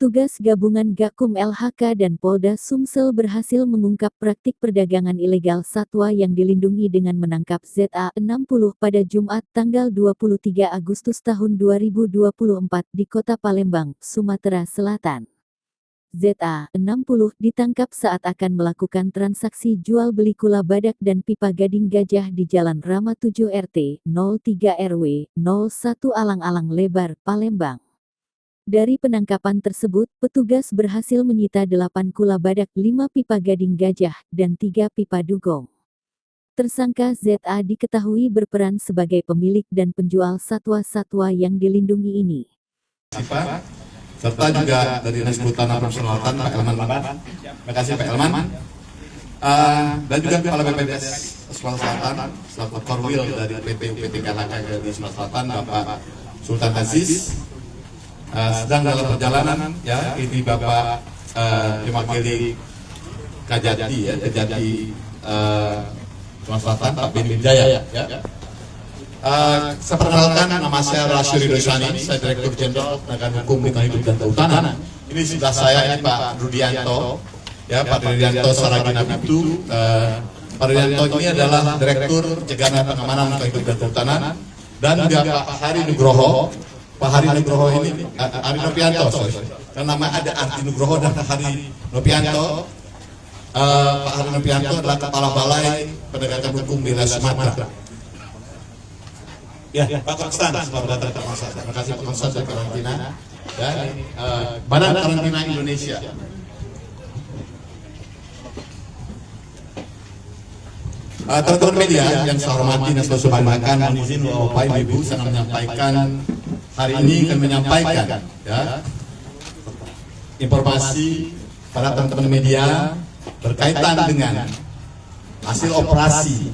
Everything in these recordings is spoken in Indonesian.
Petugas gabungan Gakum LHK dan Polda Sumsel berhasil mengungkap praktik perdagangan ilegal satwa yang dilindungi dengan menangkap ZA60 pada Jumat tanggal 23 Agustus tahun 2024 di Kota Palembang, Sumatera Selatan. ZA60 ditangkap saat akan melakukan transaksi jual beli kula badak dan pipa gading gajah di Jalan Rama 7 RT 03 RW 01 Alang-Alang Lebar, Palembang. Dari penangkapan tersebut, petugas berhasil menyita 8 kula badak, 5 pipa gading gajah, dan 3 pipa dugong. Tersangka ZA diketahui berperan sebagai pemilik dan penjual satwa-satwa yang dilindungi ini. Serta juga dari Dinas Kehutanan Selatan, Pak Elman. Terima kasih Pak Elman. Dan juga Kepala BPDS Sumatera Selatan, selaku Korwil dari PT UPT KLHK dari Sumatera Selatan, Bapak Sultan Aziz. Sedang dalam perjalanan, ya, ini Bapak mewakili Kajati, ya, Kajati Sumatera Selatan, Pak Bin Wijaya, ya. Saya perkenalkan, nama saya Rasyuri Dosani, saya Direktur Jenderal Penegakan Hukum Lingkungan Hidup dan Kehutanan. Ini sebelah saya ini Pak Rudianto, ya, Pak Rudianto Saragina Bitu. Pak Rudianto ini adalah Direktur Pencegahan dan Pengamanan Lingkungan Hidup dan Kehutanan, dan juga Pak Hari Nugroho. Pak Hari Nugroho ini, Hari Nopianto, karena nama ada Hari Nugroho dan Hari Nopianto. Pak Hari Nopianto adalah Kepala Balai Penegakan Hukum Wilayah Sumatera. Ya, Pak Konstan, selamat datang Pak Konstan. Terima kasih Pak Konstan dari karantina. Dan Badan Karantina Indonesia. Teman-teman media yang saya hormati dan saya banggakan, mohon izin Bapak Ibu, saya menyampaikan hari ini akan menyampaikan, ya, informasi para teman-teman media berkaitan dengan hasil operasi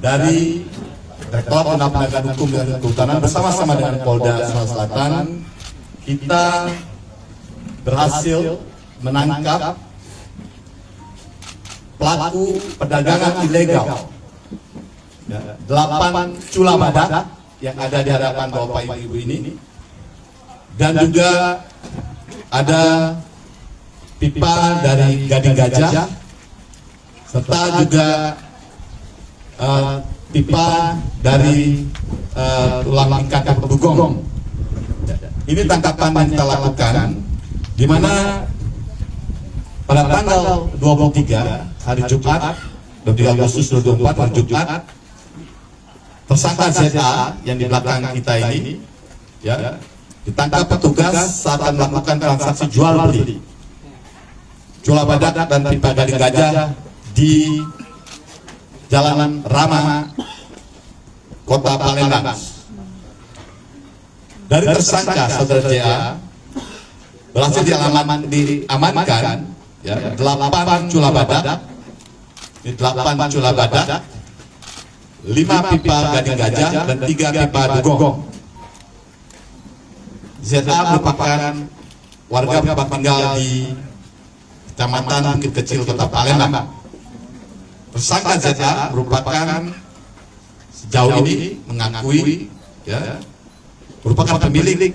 dari Direktorat Penegakan Hukum dan Kehutanan bersama-sama dengan Polda Sumatera Selatan. Kita berhasil menangkap pelaku perdagangan ilegal 8 cula badak yang ada di hadapan Bapak Ibu ini, dan juga ada pipa dari gading gajah, serta juga pipa dari tulang ikan atau dugong. Ini tangkapan yang kita lakukan, di mana pada tanggal 23 hari Jumat, 23 Agustus 2024 hari Jumat, tersangka ZA yang di belakang kita ini, ya, ditangkap petugas saat akan melakukan transaksi jual beli cula badak dan pipa gading gajah di Jalan Rama, Kota Palembang. Dari tersangka saudara JA berhasil diamankan, ya, 8 cula badak, 8 cula badak, 5 pipa gading gajah, dan 3 pipa dugong. ZA merupakan warga tempat tinggal di Kecamatan Bukit Kecil, Kota Palembang. Tersangka ZA merupakan sejauh ini mengakui, ya, merupakan pemilik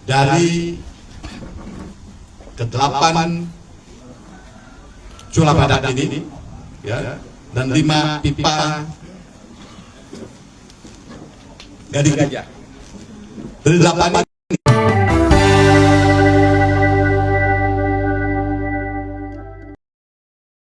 dari ke-8 cula badak ini, ya, dan 5 pipa gading gajah. Dari 8